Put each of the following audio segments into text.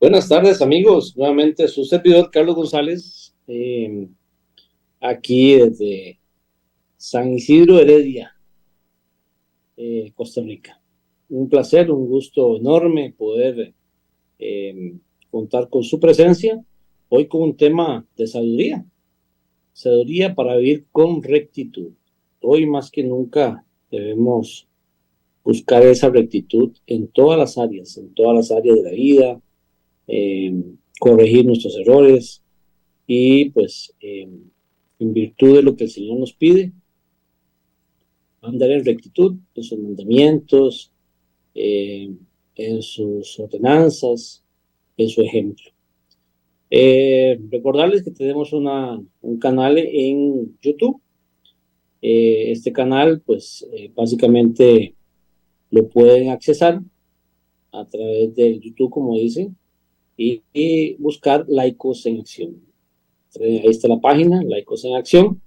Buenas tardes, amigos. Nuevamente su servidor Carlos González, aquí desde San Isidro Heredia, Costa Rica. Un placer, un gusto enorme poder contar con su presencia hoy con un tema de sabiduría para vivir con rectitud. Hoy más que nunca debemos buscar esa rectitud en todas las áreas de la vida, corregir nuestros errores y pues en virtud de lo que el Señor nos pide, andar en rectitud en sus mandamientos, eh, en sus ordenanzas, en su ejemplo. Recordarles que tenemos un canal en YouTube. Este canal pues básicamente lo pueden accesar a través del YouTube, como dicen, y buscar Laicos en Acción. Ahí está la página, Laicos en Acción,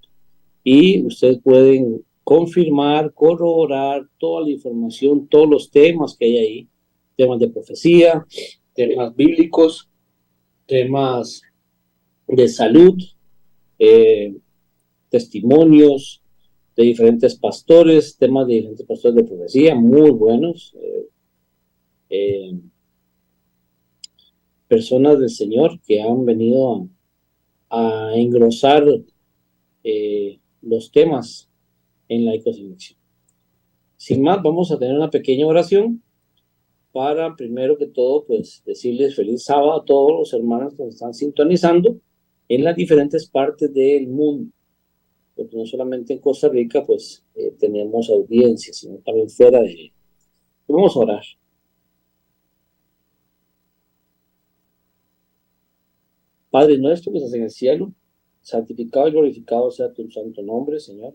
y ustedes pueden confirmar, corroborar toda la información, todos los temas que hay ahí, temas de profecía, temas bíblicos, temas de salud, eh, testimonios de diferentes pastores, temas de diferentes pastores de profecía, muy buenos, eh, personas del Señor que han venido a engrosar los temas en la ecosilección. Sin más, vamos a tener una pequeña oración para, primero que todo, pues decirles feliz sábado a todos los hermanos que nos están sintonizando en las diferentes partes del mundo, porque no solamente en Costa Rica, pues tenemos audiencias, sino también fuera de ella. Vamos a orar. Padre nuestro que estás en el cielo, santificado y glorificado sea tu santo nombre, Señor.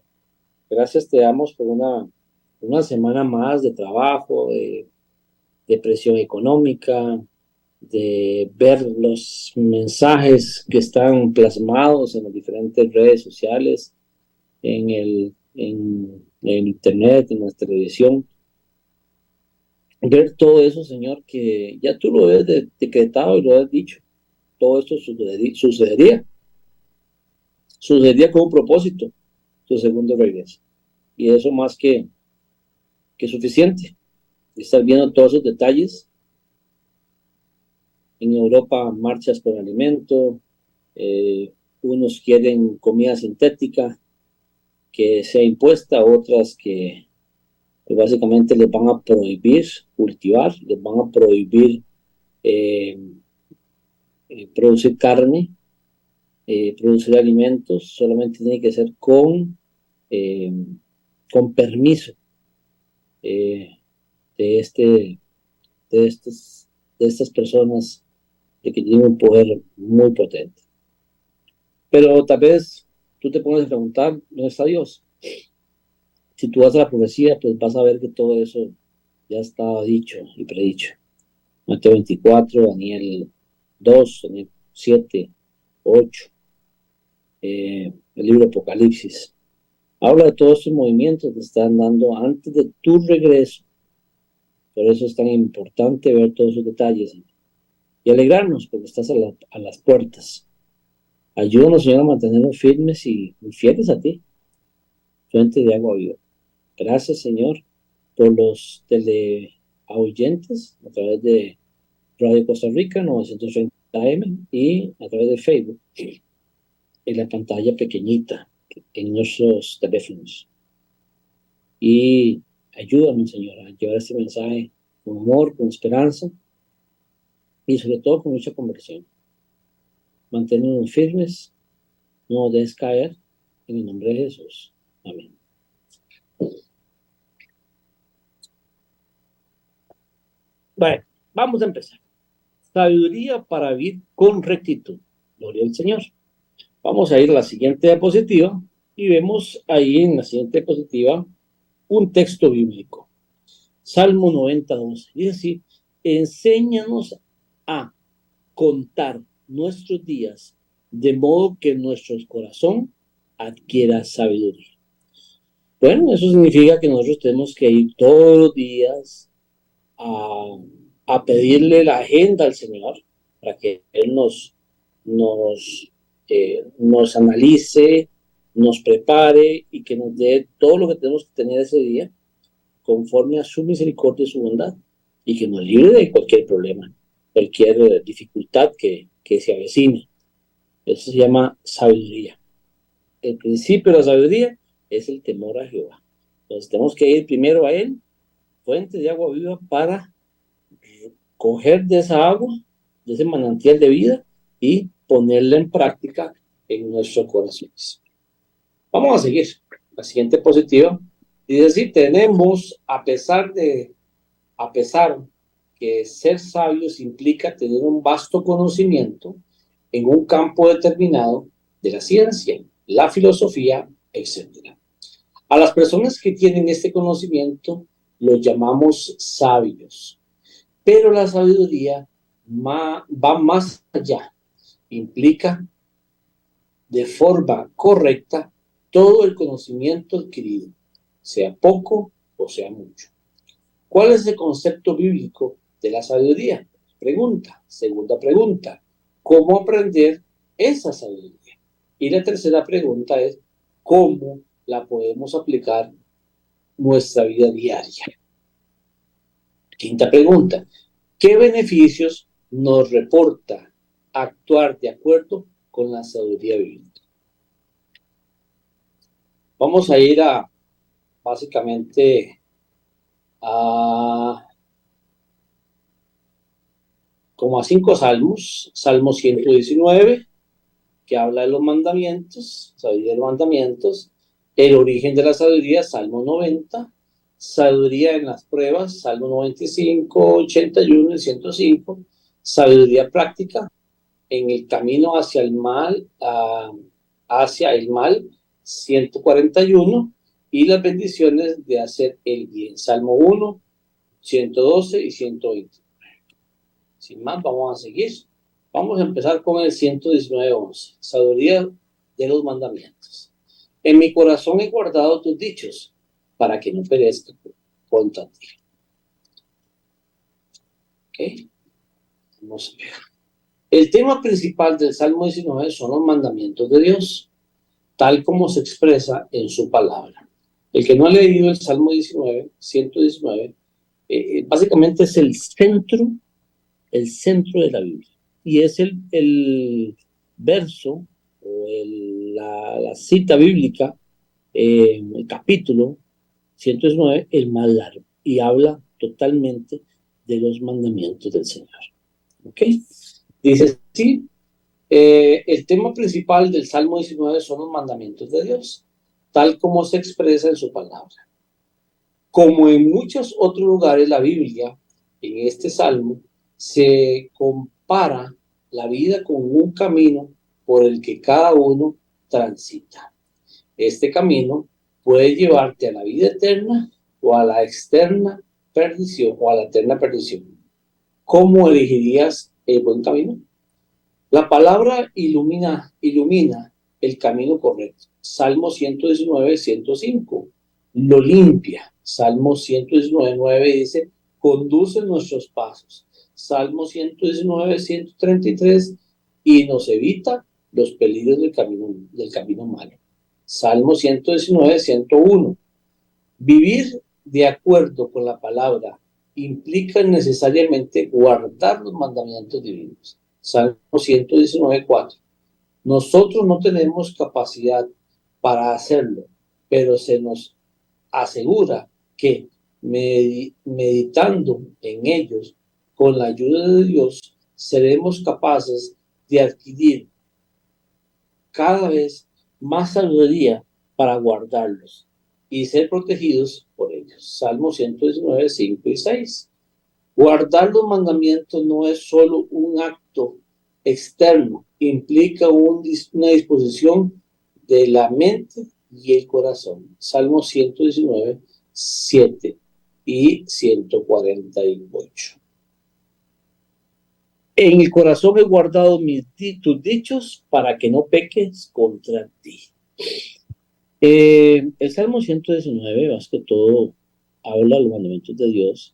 Gracias te damos por una semana más de trabajo, de presión económica, de ver los mensajes que están plasmados en las diferentes redes sociales, en internet, en nuestra televisión. Ver todo eso, Señor, que ya tú lo has decretado y lo has dicho. Todo esto sucedería con un propósito, tu segundo regreso. Y eso más que suficiente. Estar viendo todos esos detalles. En Europa, marchas por alimento, unos quieren comida sintética que sea impuesta, otras que básicamente les van a prohibir cultivar, les van a prohibir eh, producir carne, producir alimentos, solamente tiene que ser eh, con permiso eh, de, de, estos, de estas personas de que tienen un poder muy potente. Pero tal vez tú te pones a preguntar, ¿dónde está Dios? Si tú vas a la profecía, pues vas a ver que todo eso ya estaba dicho y predicho. Mateo 24, Daniel 2, Daniel 7, 8, el libro Apocalipsis. Habla de todos estos movimientos que están dando antes de tu regreso. Por eso es tan importante ver todos esos detalles y alegrarnos porque estás a las puertas. Ayúdanos, Señor, a mantenernos firmes y fieles a ti, fuente de agua viva. Gracias, Señor, por los teleoyentes a través de Radio Costa Rica 930M y a través de Facebook en la pantalla pequeñita en nuestros teléfonos. Y ayúdanos, Señor, a llevar este mensaje con amor, con esperanza y sobre todo con mucha conversión. Manténnos firmes, no nos dejes caer, en el nombre de Jesús. Amén. Bueno, vamos a empezar. Sabiduría para vivir con rectitud. Gloria al Señor. Vamos a ir a la siguiente diapositiva y vemos ahí en la siguiente diapositiva un texto bíblico. Salmo 92. Dice así, enséñanos a contar nuestros días de modo que nuestro corazón adquiera sabiduría. Bueno, eso significa que nosotros tenemos que ir todos los días a pedirle la agenda al Señor, para que Él nos analice, nos prepare y que nos dé todo lo que tenemos que tener ese día conforme a su misericordia y su bondad, y que nos libre de cualquier problema, cualquier dificultad que se avecine. Eso se llama sabiduría. El principio de la sabiduría es el temor a Jehová. Entonces tenemos que ir primero a Él, fuente de agua viva, para coger de esa agua, de ese manantial de vida, y ponerla en práctica en nuestros corazones. Vamos a seguir. La siguiente positiva dice así: tenemos, a pesar que ser sabios implica tener un vasto conocimiento en un campo determinado de la ciencia, la filosofía, etc. A las personas que tienen este conocimiento los llamamos sabios, pero la sabiduría va más allá, implica de forma correcta todo el conocimiento adquirido, sea poco o sea mucho. ¿Cuál es el concepto bíblico de la sabiduría? Pregunta. Segunda pregunta: ¿cómo aprender esa sabiduría? Y la tercera pregunta es: ¿cómo la podemos aplicar en nuestra vida diaria? Quinta pregunta: ¿qué beneficios nos reporta actuar de acuerdo con la sabiduría bíblica? Vamos a ir básicamente como a 5 salmos. Salmo 119, que habla de los mandamientos, sabiduría de los mandamientos. El origen de la sabiduría, Salmo 90. Sabiduría en las pruebas, Salmo 95, 81 y 105. Sabiduría práctica en el camino hacia el mal, 141. Y las bendiciones de hacer el bien, Salmo 1, 112 y 120. Sin más, vamos a seguir. Vamos a empezar con el 119:11. Sabiduría de los mandamientos. En mi corazón he guardado tus dichos, para que no perezca contra ti. ¿Ok? Vamos a ver. El tema principal del Salmo 19 son los mandamientos de Dios, tal como se expresa en su palabra. El que no ha leído el Salmo 119, básicamente es el centro de la Biblia. Y es el verso o la cita bíblica, el capítulo 119, el más largo. Y habla totalmente de los mandamientos del Señor. ¿Ok? Dice así: el tema principal del Salmo 19 son los mandamientos de Dios, tal como se expresa en su palabra. Como en muchos otros lugares, la Biblia, en este Salmo, se compara la vida con un camino por el que cada uno transita. Este camino puede llevarte a la vida eterna o a la externa perdición o a la eterna perdición. ¿Cómo elegirías el buen camino? La palabra ilumina el camino correcto. Salmo 119, 105. Lo limpia. Salmo 119, 9 dice: conduce nuestros pasos. Salmo 119, 133. Y nos evita los peligros del camino malo. Salmo 119, 101. Vivir de acuerdo con la palabra implica necesariamente guardar los mandamientos divinos. Salmo 119, 4. Nosotros no tenemos capacidad para hacerlo, pero se nos asegura que meditando en ellos, con la ayuda de Dios, seremos capaces de adquirir cada vez más sabiduría para guardarlos y ser protegidos por ellos. Salmo 119, 5 y 6. Guardar los mandamientos no es solo un acto externo, implica una disposición de la mente y el corazón. Salmo 119, 7 y 148. En el corazón he guardado tus dichos para que no peques contra ti. El Salmo 119, más que todo, habla de los mandamientos de Dios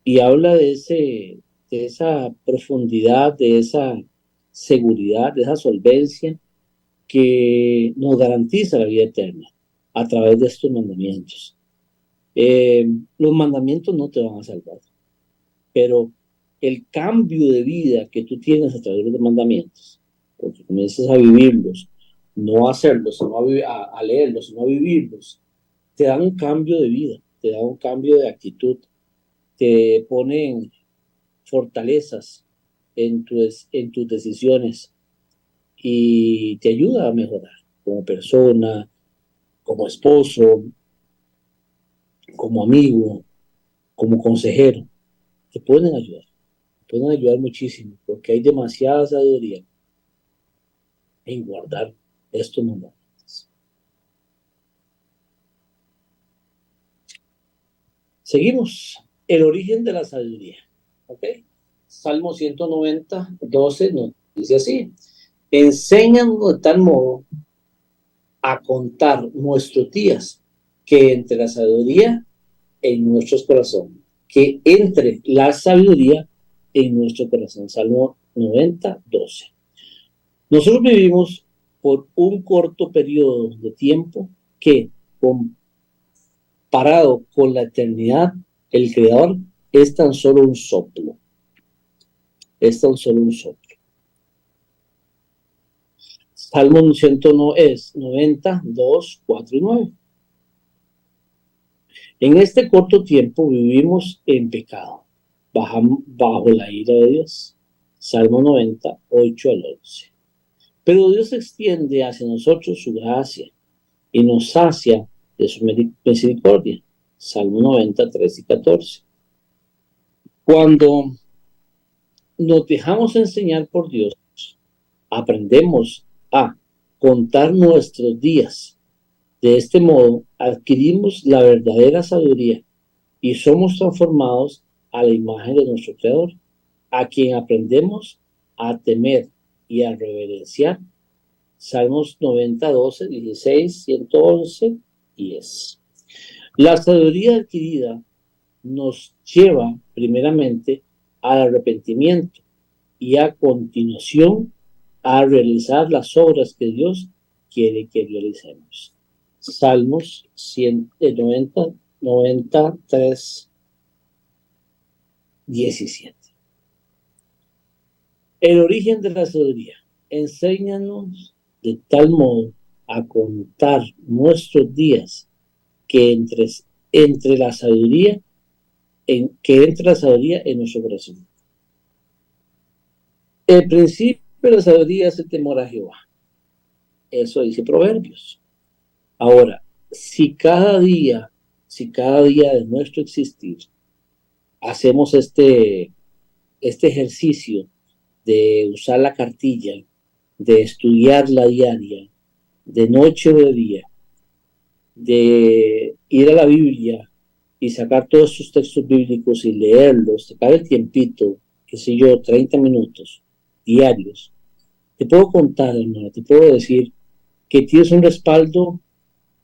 y habla de de esa profundidad, de esa seguridad, de esa solvencia que nos garantiza la vida eterna a través de estos mandamientos. Los mandamientos no te van a salvar, pero el cambio de vida que tú tienes a través de los mandamientos, porque comienzas a vivirlos, no a hacerlos, sino a leerlos, sino a vivirlos, te dan un cambio de vida, te da un cambio de actitud, te ponen fortalezas en tus decisiones y te ayuda a mejorar como persona, como esposo, como amigo, como consejero. Te pueden ayudar muchísimo, porque hay demasiada sabiduría en guardar estos mandamientos. Seguimos. El origen de la sabiduría. ¿Ok? Salmo 190, 12 nos dice así: enséñanos de tal modo a contar nuestros días, que entre la sabiduría en nuestros corazones, que entre la sabiduría en nuestro corazón. Salmo 90, 12. Nosotros vivimos por un corto periodo de tiempo que, comparado con la eternidad, el Creador es tan solo un soplo. Es tan solo un soplo. Salmo 190, 2, 4 y 9. En este corto tiempo vivimos en pecado, bajo la ira de Dios. Salmo 90, 8 al 11. Pero Dios extiende hacia nosotros su gracia y nos sacia de su misericordia. Salmo 90, 3 y 14. Cuando nos dejamos enseñar por Dios, aprendemos a contar nuestros días. De este modo, adquirimos la verdadera sabiduría y somos transformados a la imagen de nuestro Creador, a quien aprendemos a temer y a reverenciar. Salmos 90, 12, 16, 111, 10. La sabiduría adquirida nos lleva primeramente al arrepentimiento y a continuación a realizar las obras que Dios quiere que realicemos. Salmos 190, 93, 17. El origen de la sabiduría. Enséñanos de tal modo a contar nuestros días que entre la sabiduría en nuestro corazón. El principio de la sabiduría es el temor a Jehová. Eso dice Proverbios. Ahora, si cada día de nuestro existir hacemos este ejercicio de usar la cartilla, de estudiarla diaria, de noche o de día, de ir a la Biblia y sacar todos sus textos bíblicos y leerlos, sacar el tiempito, qué sé yo, 30 minutos diarios, te puedo contar, hermano, te puedo decir que tienes un respaldo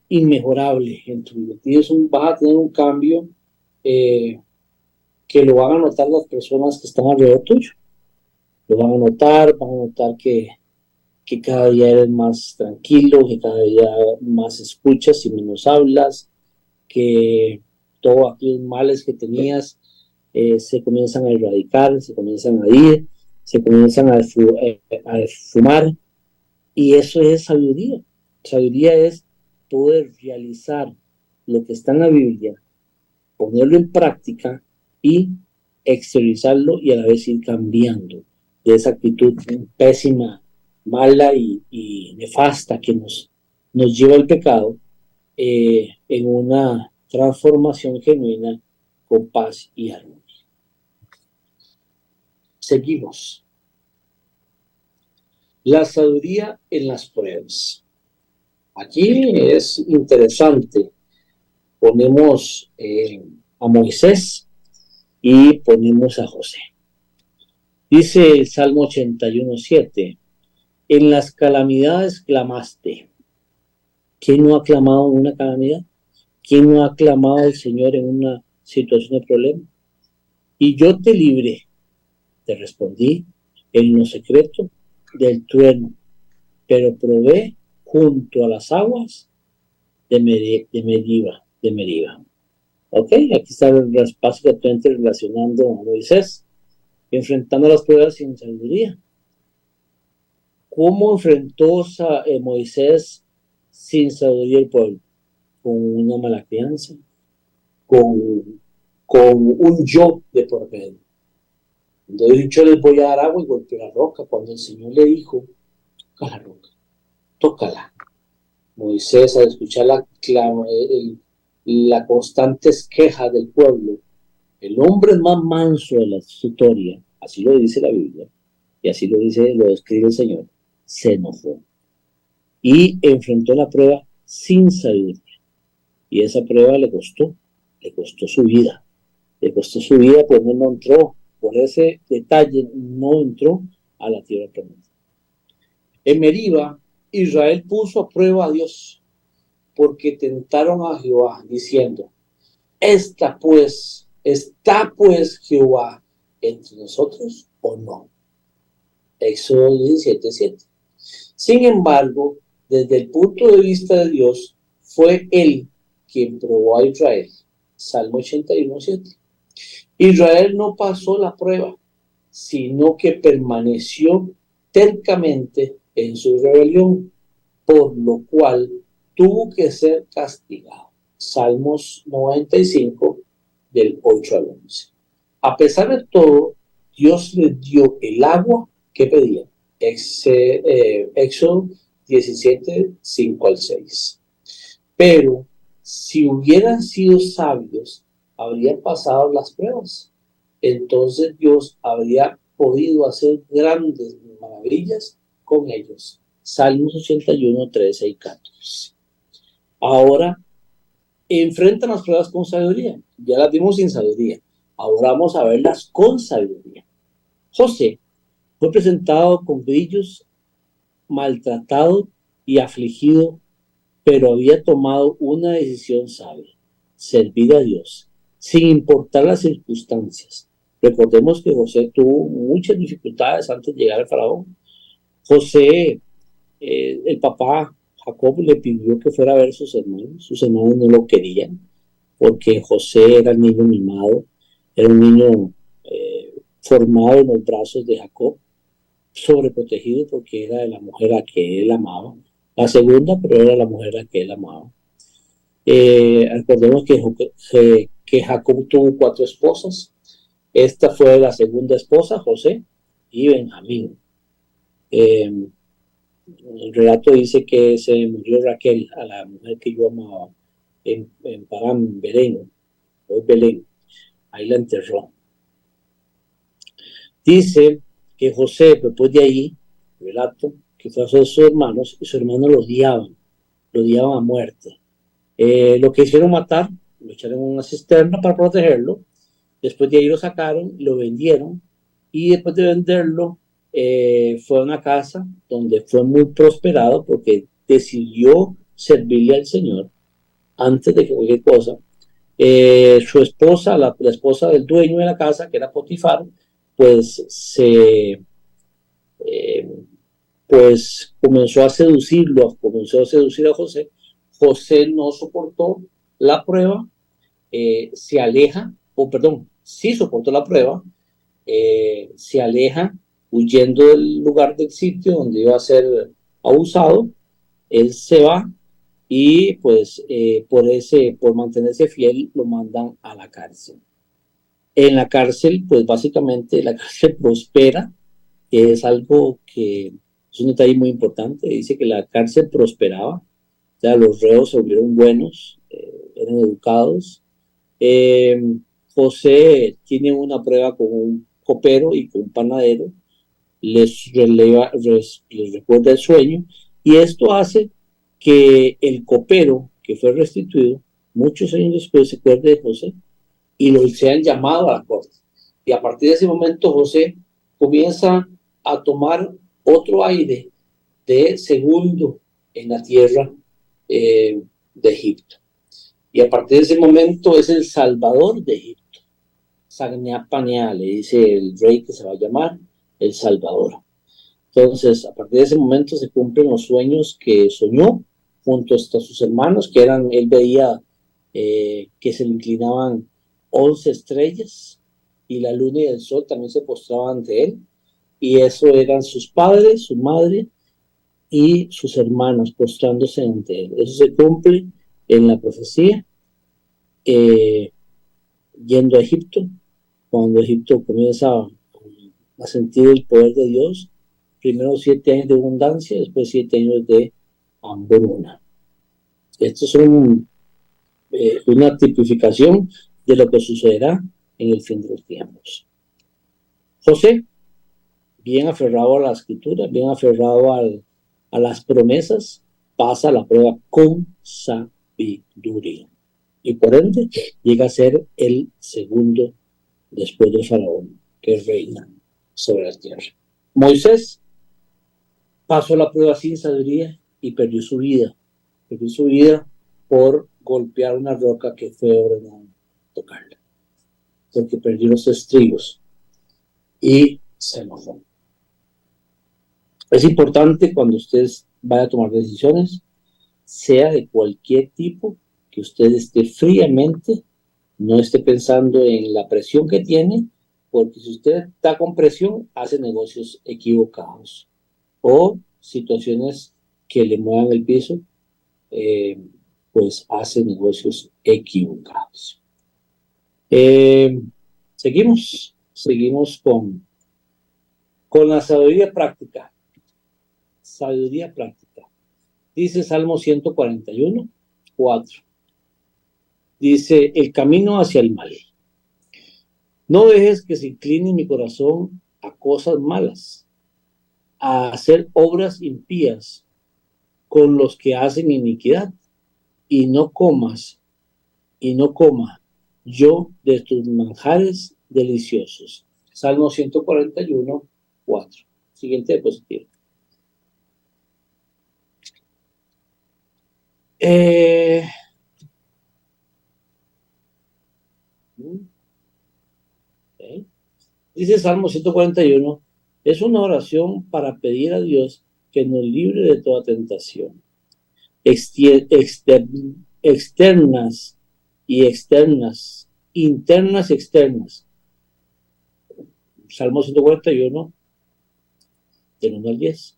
inmejorable en tu vida. Vas a tener un cambio que lo van a notar las personas que están alrededor tuyo. Lo van a notar que cada día eres más tranquilo, que cada día más escuchas y menos hablas, que todos aquellos males que tenías se comienzan a erradicar, se comienzan a ir, se comienzan a esfumar, y eso es sabiduría. Sabiduría es poder realizar lo que está en la Biblia, ponerlo en práctica y exteriorizarlo, y a la vez ir cambiando de esa actitud pésima, mala y nefasta que nos lleva al pecado, en una transformación genuina con paz y armonía. Seguimos. La sabiduría en las pruebas. Aquí es interesante. Ponemos a Moisés y ponemos a José. Dice el Salmo 81, 7: en las calamidades clamaste. ¿Quién no ha clamado en una calamidad? ¿Quién no ha clamado al Señor en una situación de problema? Y yo te libré. Te respondí en lo secreto del trueno, pero probé junto a las aguas de Meriba. Ok, aquí está básicamente relacionando a Moisés, enfrentando las pruebas sin sabiduría. ¿Cómo enfrentó Moisés sin sabiduría el pueblo? Con una mala crianza, con, con un yo de por medio. Cuando yo les voy a dar agua y golpeó la roca, cuando el Señor le dijo, toca la roca, tócala. Moisés, al escuchar la constante queja del pueblo, el hombre más manso de la historia, así lo dice la Biblia, y así lo describe el Señor, se enojó y enfrentó la prueba sin sabiduría. Y esa prueba le costó su vida. Le costó su vida, pues no entró, por ese detalle no entró a la tierra prometida. En Meriba, Israel puso a prueba a Dios, porque tentaron a Jehová, diciendo, ¿está pues Jehová entre nosotros o no? Éxodo 17:7. Sin embargo, desde el punto de vista de Dios, fue él quien probó a Israel. Salmo 81:7. Israel no pasó la prueba, sino que permaneció tercamente en su rebelión, por lo cual tuvo que ser castigado. Salmos 95, del 8 al 11. A pesar de todo, Dios les dio el agua que pedían. Éxodo 17, 5 al 6. Pero si hubieran sido sabios, habrían pasado las pruebas. Entonces Dios habría podido hacer grandes maravillas con ellos. Salmos 81, 13 y 14. Ahora, enfrentan las pruebas con sabiduría. Ya las vimos sin sabiduría. Ahora vamos a verlas con sabiduría. José fue presentado con grillos, maltratado y afligido, pero había tomado una decisión sabia: servir a Dios, sin importar las circunstancias. Recordemos que José tuvo muchas dificultades antes de llegar al faraón. José, el papá Jacob, le pidió que fuera a ver a sus hermanos. Sus hermanos no lo querían, porque José era el niño mimado, era un niño formado en los brazos de Jacob, sobreprotegido porque era de la mujer a que él amaba. La segunda, pero era la mujer a que él amaba. Recordemos que Jacob tuvo 4 esposas. Esta fue la segunda esposa, José y Benjamín. El relato dice que se murió Raquel, a la mujer que yo amaba, en Parán, Belén, hoy Belén. Ahí la enterró. Dice que José, después de ahí, el relato, que fue a sus hermanos, y sus hermanos lo odiaban a muerte. Lo que hicieron matar, lo echaron en una cisterna para protegerlo. Después de ahí lo sacaron, lo vendieron, y después de venderlo, fue a una casa donde fue muy prosperado porque decidió servirle al Señor antes de que cualquier cosa. Su esposa, la esposa del dueño de la casa, que era Potifar, pues pues comenzó a seducir a José. José no soportó la prueba, se aleja, sí soportó la prueba, se aleja huyendo del lugar del sitio donde iba a ser abusado. Él se va y pues por mantenerse fiel lo mandan a la cárcel. En la cárcel, pues básicamente la cárcel prospera, que es algo que es un detalle muy importante. Dice que la cárcel prosperaba, o sea, los reos se volvieron buenos, eran educados. José tiene una prueba con un copero y con un panadero, les recuerda el sueño, y esto hace que el copero, que fue restituido, muchos años después se acuerde de José y lo sean llamado a la corte. Y a partir de ese momento José comienza a tomar otro aire de segundo en la tierra de Egipto. Y a partir de ese momento es el salvador de Egipto. Sagnapanea, le dice el rey que se va a llamar El Salvador. Entonces, a partir de ese momento se cumplen los sueños que soñó junto a sus hermanos, que eran, él veía que se le inclinaban 11 estrellas y la luna y el sol también se postraban ante él, y eso eran sus padres, su madre y sus hermanos postrándose ante él. Eso se cumple en la profecía, eh, yendo a Egipto, cuando Egipto comienza a sentir el poder de Dios, primero 7 años de abundancia, después 7 años de hambruna. Esto es una tipificación de lo que sucederá en el fin de los tiempos. José, bien aferrado a la escritura, bien aferrado a las promesas, pasa la prueba con sabiduría. Y por ende llega a ser el segundo después de Faraón, que reina sobre la tierra. Moisés pasó la prueba sin sabiduría y perdió su vida. Perdió su vida por golpear una roca que fue ordenado tocarla, porque perdió los estribos y se enojó. Es importante cuando usted vaya a tomar decisiones, sea de cualquier tipo, que usted esté fríamente, no esté pensando en la presión que tiene, porque si usted está con presión, hace negocios equivocados o situaciones que le muevan el piso, pues hace negocios equivocados. Seguimos con la sabiduría práctica. Sabiduría práctica. Dice Salmo 141, 4. Dice, el camino hacia el mal. No dejes que se incline mi corazón a cosas malas, a hacer obras impías con los que hacen iniquidad, y no coma yo de tus manjares deliciosos. Salmo 141, 4. Siguiente diapositiva. Okay. Dice Salmo 141, es una oración para pedir a Dios que nos libre de toda tentación, externas y externas, internas y externas. Salmo 141, del 1 al 10.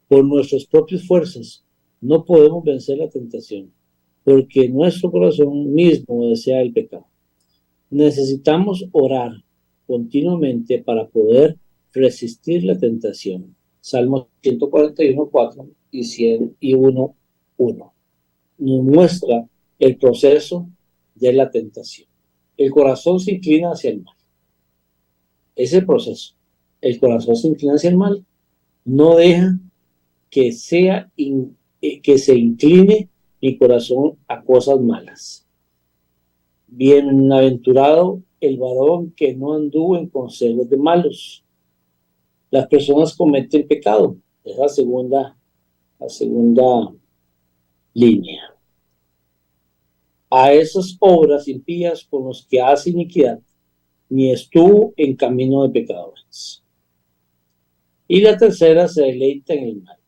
Por nuestras propias fuerzas no podemos vencer la tentación, porque nuestro corazón mismo desea el pecado. Necesitamos orar continuamente para poder resistir la tentación. Salmos 141, 4 y 101, 1. Nos muestra el proceso de la tentación. El corazón se inclina hacia el mal. Ese proceso. El corazón se inclina hacia el mal. No deja que que se incline mi corazón a cosas malas. Bienaventurado el varón que no anduvo en consejos de malos. Las personas cometen pecado. Es la segunda línea. A esas obras impías con los que hace iniquidad, ni estuvo en camino de pecadores. Y la tercera, se deleita en el mal.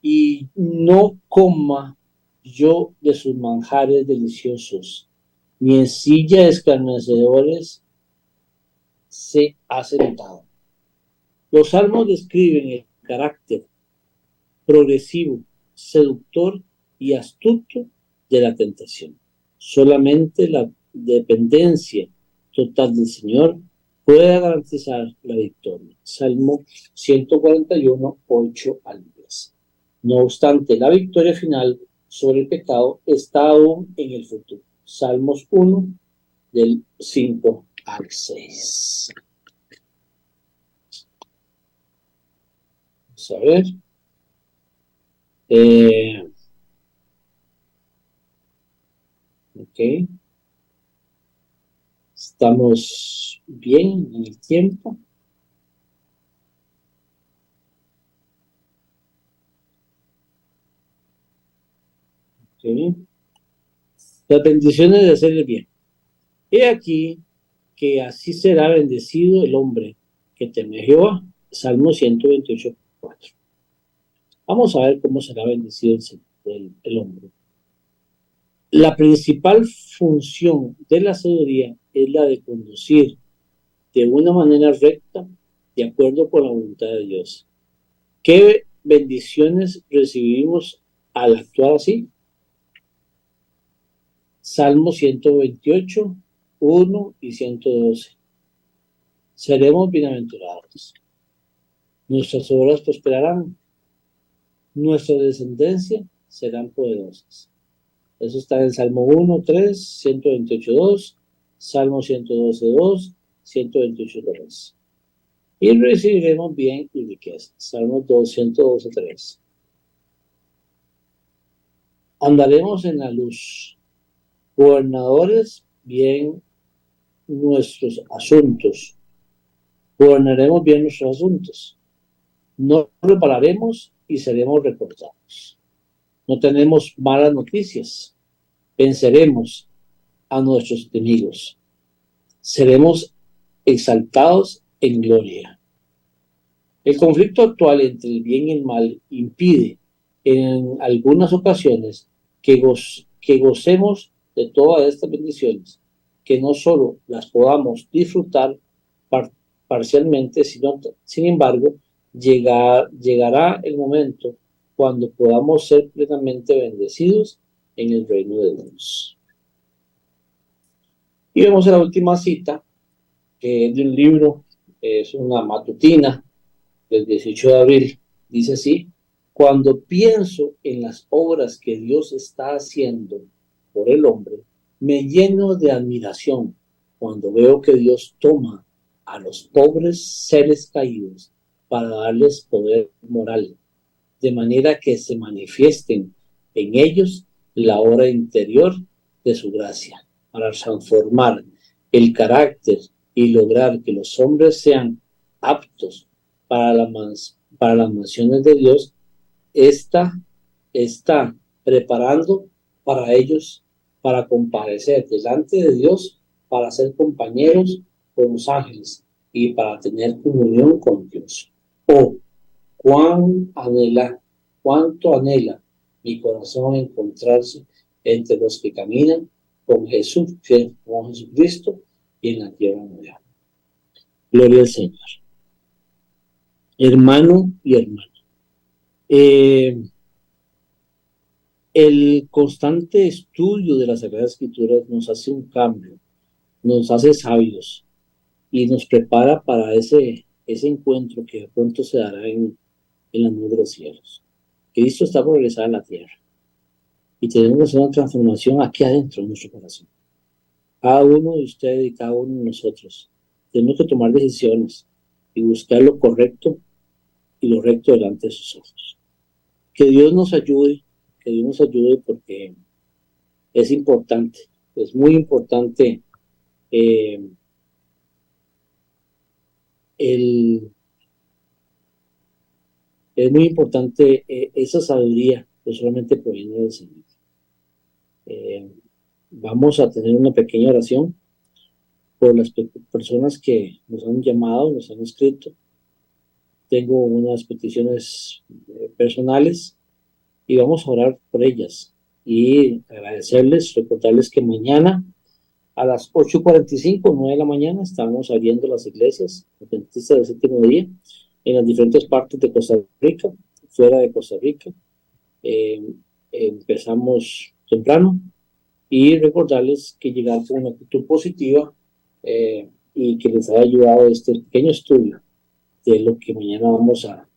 Y no coma yo de sus manjares deliciosos, ni en silla de escarnecedores se ha sentado. Los salmos describen el carácter progresivo, seductor y astuto de la tentación. Solamente la dependencia total del Señor puede garantizar la victoria. Salmo 141, 8 al 10. No obstante, la victoria final sobre el pecado está aún en el futuro. Salmos 1, del 5 al 6. Vamos a ver. Ok. Estamos bien en el tiempo. Okay. Las bendiciones de hacer el bien. He aquí que así será bendecido el hombre que teme a Jehová. Salmo 128, 4. Vamos a ver cómo será bendecido el hombre. La principal función de la sabiduría es la de conducir de una manera recta, de acuerdo con la voluntad de Dios. ¿Qué bendiciones recibimos al actuar así? Salmo 128, 1 y 112. Seremos bienaventurados. Nuestras obras prosperarán. Nuestra descendencia serán poderosas. Eso está en Salmo 1, 3, 128, 2, Salmo 112, 2, 128, 3. Y recibiremos bien y riqueza. Salmo 212, 3. Andaremos en la luz. Gobernadores bien nuestros asuntos. Gobernaremos bien nuestros asuntos. No repararemos y seremos recordados. No tenemos malas noticias. Venceremos a nuestros enemigos. Seremos exaltados en gloria. El conflicto actual entre el bien y el mal impide en algunas ocasiones que gocemos de todas estas bendiciones, que no solo las podamos disfrutar parcialmente, sino, sin embargo, llegará el momento cuando podamos ser plenamente bendecidos en el reino de Dios. Y vemos la última cita, que es de un libro, es una matutina del 18 de abril, dice así: cuando pienso en las obras que Dios está haciendo por el hombre, me lleno de admiración cuando veo que Dios toma a los pobres seres caídos para darles poder moral, de manera que se manifiesten en ellos la obra interior de su gracia, para transformar el carácter y lograr que los hombres sean aptos para las mansiones de Dios. Está preparando para ellos, para comparecer delante de Dios, para ser compañeros con los ángeles y para tener comunión con Dios. Oh, cuánto anhela mi corazón encontrarse entre los que caminan con Jesucristo y en la tierra nueva. Gloria al Señor. Hermano y hermana, el constante estudio de las Sagradas Escrituras nos hace un cambio, nos hace sabios y nos prepara para ese encuentro que de pronto se dará en la nube de los cielos. Cristo está por regresar a la tierra y tenemos que hacer una transformación aquí adentro de nuestro corazón. Cada uno de ustedes y cada uno de nosotros tenemos que tomar decisiones y buscar lo correcto y lo recto delante de sus ojos. Que Dios nos ayude porque es importante, es muy importante esa sabiduría que solamente proviene del Señor. Vamos a tener una pequeña oración por las personas que nos han llamado, nos han escrito. Tengo unas peticiones personales y vamos a orar por ellas y agradecerles, recordarles que mañana a las 8:45, 9 de la mañana, estamos abriendo las iglesias adventistas del séptimo día en las diferentes partes de Costa Rica, fuera de Costa Rica. Empezamos temprano y recordarles que llegar con una actitud positiva y que les haya ayudado este pequeño estudio de lo que mañana vamos a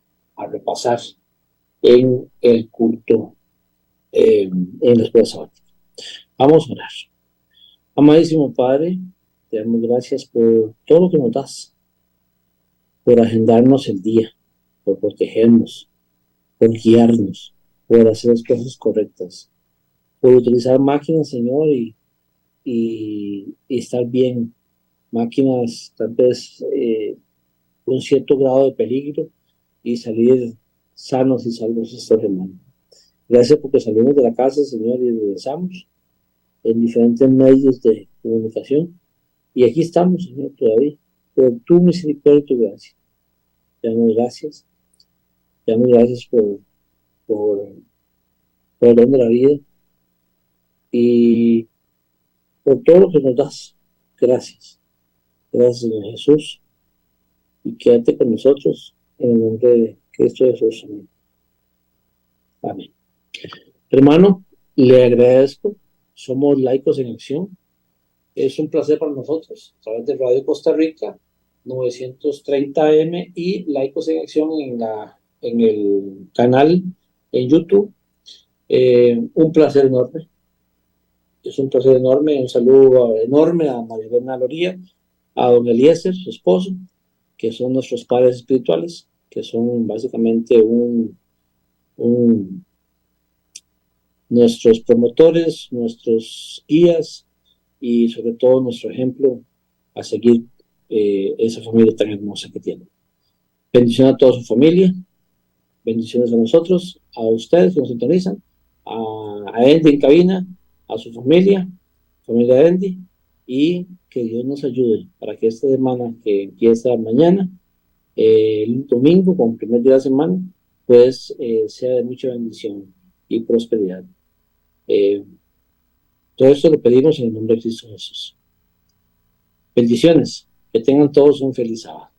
repasar en el culto en la escuela sabática. Vamos a orar. Amadísimo Padre, te damos gracias por todo lo que nos das, por agendarnos el día, por protegernos, por guiarnos, por hacer las cosas correctas, por utilizar máquinas, Señor, y estar bien. Máquinas tal vez con cierto grado de peligro y salir sanos y salvos esta semana. Gracias porque salimos de la casa, Señor, y regresamos en diferentes medios de comunicación Y aquí estamos, Señor, todavía, por tu misericordia y tu gracia. Te damos gracias. Te damos gracias por, por el don de la vida y por todo lo que nos das. Gracias. Gracias, Señor Jesús. Y quédate con nosotros en el nombre de Cristo Jesús. Amén. Amén. Hermano, le agradezco. Somos Laicos en Acción. Es un placer para nosotros, a través de Radio Costa Rica, 930 AM y Laicos en Acción en el canal en YouTube. Un placer enorme. Es un placer enorme. Un saludo enorme a María Elena Loría, a don Eliezer, su esposo, que son nuestros padres espirituales, que son básicamente nuestros promotores, nuestros guías y sobre todo nuestro ejemplo a seguir, esa familia tan hermosa que tienen. Bendiciones a toda su familia, bendiciones a nosotros, a ustedes que nos sintonizan, a Andy en cabina, a su familia de Andy, y que Dios nos ayude para que esta semana que empieza mañana, el domingo, como primer día de la semana, pues sea de mucha bendición y prosperidad. Todo esto lo pedimos en el nombre de Cristo Jesús. Bendiciones. Que tengan todos un feliz sábado.